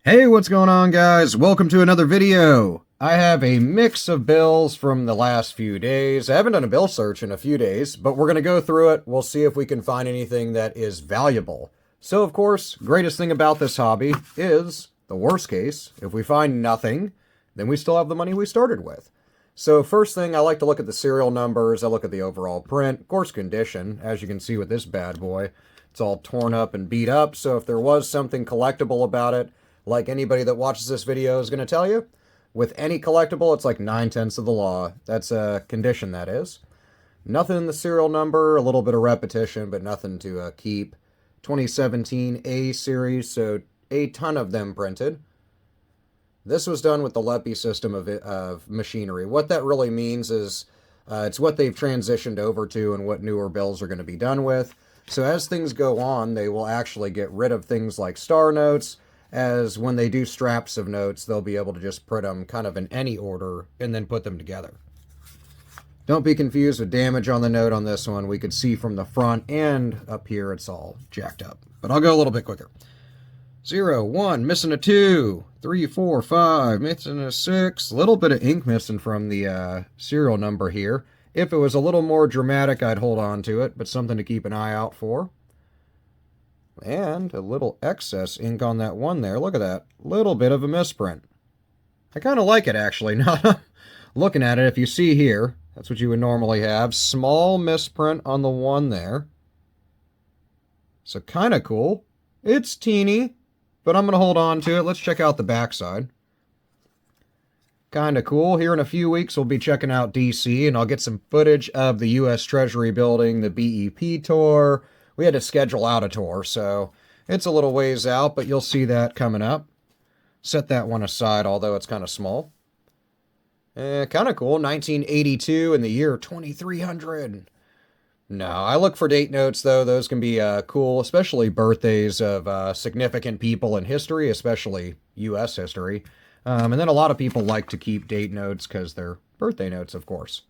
Hey, what's going on, guys? Welcome to another video. I have a mix of bills from the last few days. I haven't done a bill search in a few days, but we're going to go through it. We'll see if we can find anything that is valuable. So, of course, greatest thing about this hobby is, the worst case, if we find nothing, then we still have the money we started with. So first thing, I like to look at the serial numbers. I look at the overall print, of course, condition. As you can see with this bad boy, it's all torn up and beat up. So if there was something collectible about it, like anybody that watches this video is going to tell you, with any collectible, it's like 9/10 of the law. That's a condition, that is. Nothing in the serial number, a little bit of repetition, but nothing to keep. 2017 A series, so a ton of them printed. This was done with the LEPI system of machinery. What that really means is it's what they've transitioned over to and what newer bills are going to be done with. So as things go on, they will actually get rid of things like star notes, as when they do straps of notes, they'll be able to just put them kind of in any order and then put them together. Don't be confused with damage on the note on this one. We could see from the front and up here it's all jacked up. But I'll go a little bit quicker. 0, 1, missing a 2, 3, 4, 5, missing a 6. A little bit of ink missing from the serial number here. If it was a little more dramatic, I'd hold on to it, but something to keep an eye out for. And a little excess ink on that one there. Look at that. Little bit of a misprint. I kind of like it, actually. Not looking at it, if you see here, that's what you would normally have. Small misprint on the one there. So kind of cool. It's teeny, but I'm going to hold on to it. Let's check out the backside. Kind of cool. Here in a few weeks, we'll be checking out DC, and I'll get some footage of the U.S. Treasury building, the BEP tour. We had to schedule out a tour, so it's a little ways out, but you'll see that coming up. Set that one aside, although it's kind of small. Kind of cool. 1982 in the year 2300. No, I look for date notes, though. Those can be cool, especially birthdays of significant people in history, especially U.S. history. And then a lot of people like to keep date notes because they're birthday notes, of course.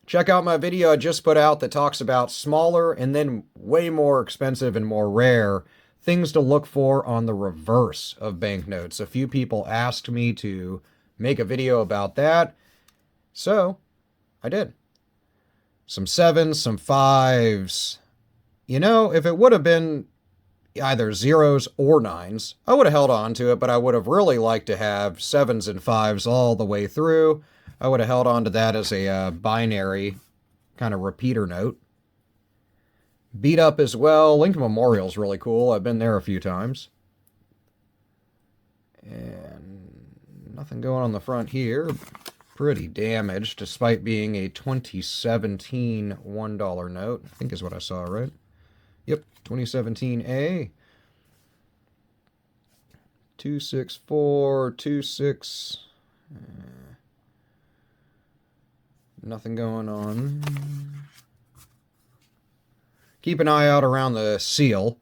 Check out my video I just put out that talks about smaller and then way more expensive and more rare things to look for on the reverse of banknotes. A few people asked me to make a video about that, so I did. Some 7s, some 5s. You know, if it would have been either 0s or 9s, I would have held on to it, but I would have really liked to have 7s and 5s all the way through. I would have held on to that as a binary kind of repeater note. Beat up as well. Lincoln Memorial's really cool. I've been there a few times. And nothing going on the front here. Pretty damaged, despite being a 2017 $1 note. I think is what I saw, right? Yep, 2017A. 264, 26. Nothing going on. Keep an eye out around the seal,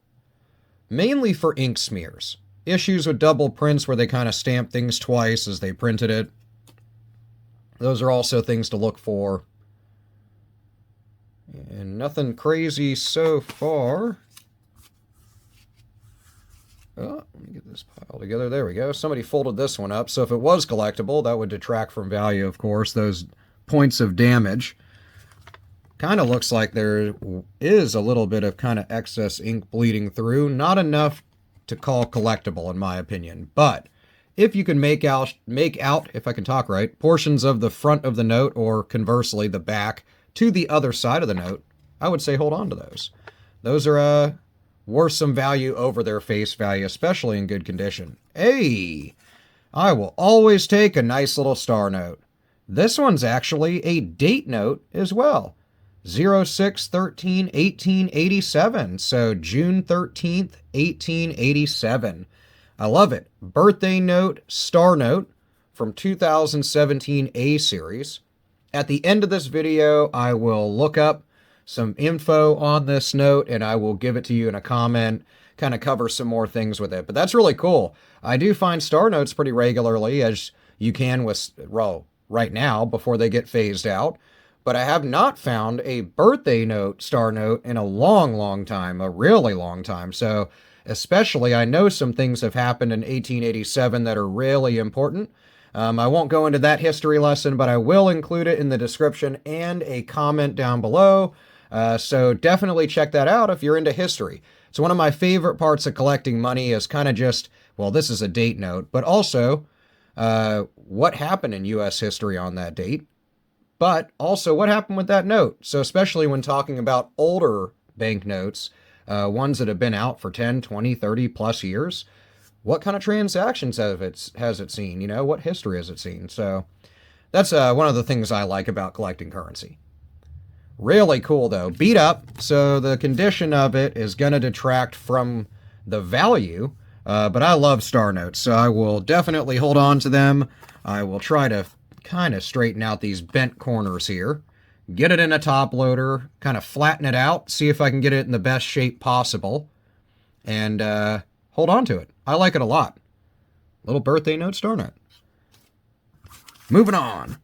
mainly for ink smears. Issues with double prints where they kind of stamp things twice as they printed it. Those are also things to look for. And nothing crazy so far. Oh, let me get this pile together. There we go. Somebody folded this one up. So if it was collectible, that would detract from value, of course. Those points of damage. Kind of looks like there is a little bit of kind of excess ink bleeding through. Not enough to call collectible, in my opinion. But if you can make out, if I can talk right, portions of the front of the note, or conversely, the back, to the other side of the note, I would say hold on to those. Those are worth some value over their face value, especially in good condition. Hey, I will always take a nice little star note. This one's actually a date note as well. 06/13/1887. So June 13th, 1887. I love it. Birthday note, star note from 2017 A series. At the end of this video, I will look up some info on this note and I will give it to you in a comment, kind of cover some more things with it. But that's really cool. I do find star notes pretty regularly, as you can with, well, right now before they get phased out. But I have not found a birthday note, star note, in a long, long time, a really long time. So Especially, I know some things have happened in 1887 that are really important. I won't go into that history lesson, but I will include it in the description and a comment down below. So definitely check that out if you're into history. So one of my favorite parts of collecting money is kind of just, well, this is a date note, but also what happened in U.S. history on that date, but also what happened with that note. So especially when talking about older banknotes, ones that have been out for 10, 20, 30 plus years, what kind of transactions has it seen? You know, what history has it seen? So that's one of the things I like about collecting currency. Really cool, though. Beat up, so the condition of it is going to detract from the value, but I love star notes, so I will definitely hold on to them. I will try to kind of straighten out these bent corners here, get it in a top loader, kind of flatten it out, see if I can get it in the best shape possible, and hold on to it. I like it a lot. Little birthday note star note. Moving on.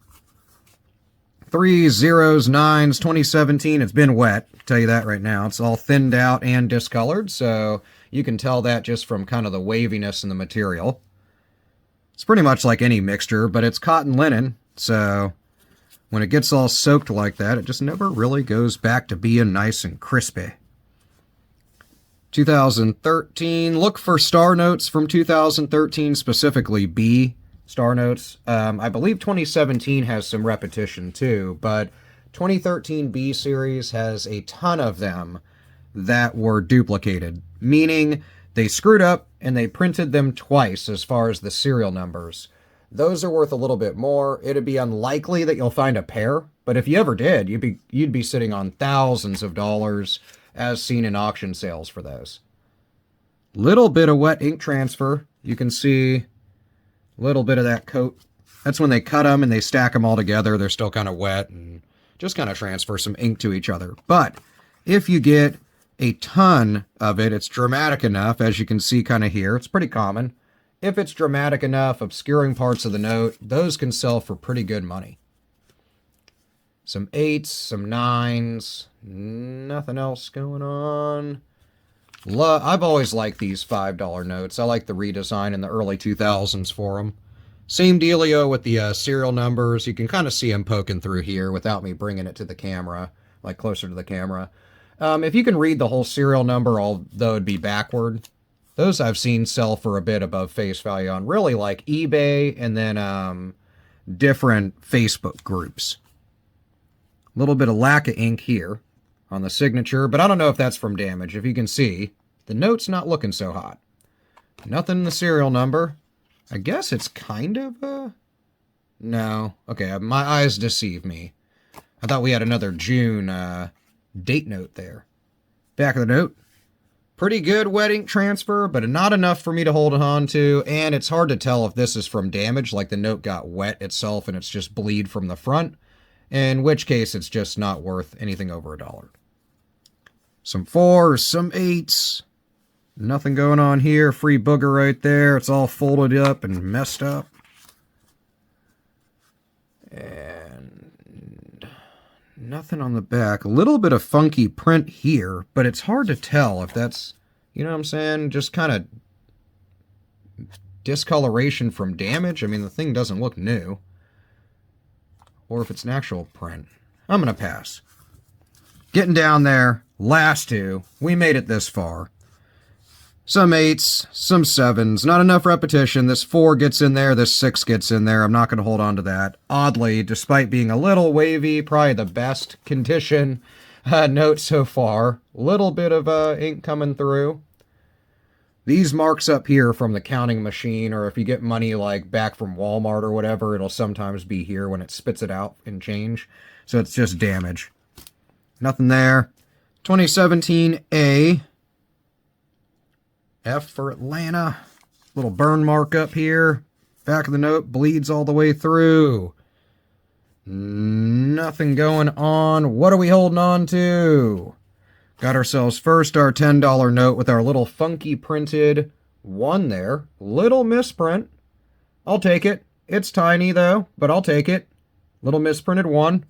3s, 0s, 9s, 2017. It's been wet. I'll tell you that right now. It's all thinned out and discolored, so you can tell that just from kind of the waviness in the material. It's pretty much like any mixture, but it's cotton linen, so when it gets all soaked like that, it just never really goes back to being nice and crispy. 2013. Look for star notes from 2013, specifically B star notes. I believe 2017 has some repetition too, but 2013 B series has a ton of them that were duplicated, meaning they screwed up and they printed them twice as far as the serial numbers. Those are worth a little bit more. It'd be unlikely that you'll find a pair, but if you ever did, you'd be sitting on thousands of dollars as seen in auction sales for those. Little bit of wet ink transfer. You can see a little bit of that coat. That's when they cut them and they stack them all together. They're still kind of wet and just kind of transfer some ink to each other. But if you get a ton of it, it's dramatic enough, as you can see kind of here. It's pretty common. If it's dramatic enough, obscuring parts of the note, those can sell for pretty good money. Some 8s, some 9s, nothing else going on. I've always liked these $5 notes. I like the redesign in the early 2000s for them. Same dealio with the serial numbers. You can kind of see them poking through here without me bringing it to the camera, like closer to the camera. If you can read the whole serial number, although it'd be backward, those I've seen sell for a bit above face value on really like eBay and then different Facebook groups. A little bit of lack of ink here on the signature, but I don't know if that's from damage. If you can see, the note's not looking so hot. Nothing in the serial number. I guess it's kind of a... No. Okay, my eyes deceive me. I thought we had another June date note there. Back of the note. Pretty good wet ink transfer, but not enough for me to hold on to, and it's hard to tell if this is from damage, like the note got wet itself and it's just bleed from the front, in which case it's just not worth anything over $1. Some 4s, some 8s. Nothing going on here. Free booger right there. It's all folded up and messed up. And nothing on the back. A little bit of funky print here, but it's hard to tell if that's, you know what I'm saying, just kind of discoloration from damage. I mean, the thing doesn't look new. Or if it's an actual print. I'm going to pass. Getting down there. Last two. We made it this far. Some 8s, some 7s. Not enough repetition. This 4 gets in there. This 6 gets in there. I'm not going to hold on to that. Oddly, despite being a little wavy, probably the best condition note so far. Little bit of ink coming through. These marks up here from the counting machine, or if you get money like back from Walmart or whatever, it'll sometimes be here when it spits it out in change. So it's just damage. Nothing there. 2017 A. F for Atlanta. Little burn mark up here. Back of the note bleeds all the way through. Nothing going on. What are we holding on to? Got ourselves first our $10 note with our little funky printed 1 there. Little misprint. I'll take it. It's tiny though, but I'll take it. Little misprinted 1.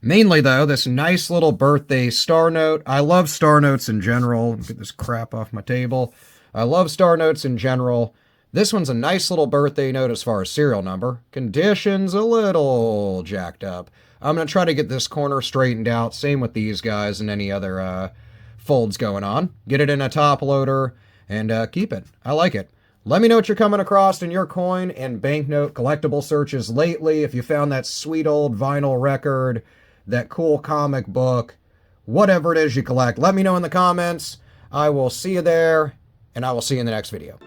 Mainly, though, this nice little birthday star note. I love star notes in general. Get this crap off my table. I love star notes in general. This one's a nice little birthday note as far as serial number. Condition's a little jacked up. I'm going to try to get this corner straightened out. Same with these guys and any other folds going on. Get it in a top loader and keep it. I like it. Let me know what you're coming across in your coin and banknote collectible searches lately. If you found that sweet old vinyl record, that cool comic book, whatever it is you collect, let me know in the comments. I will see you there, and I will see you in the next video.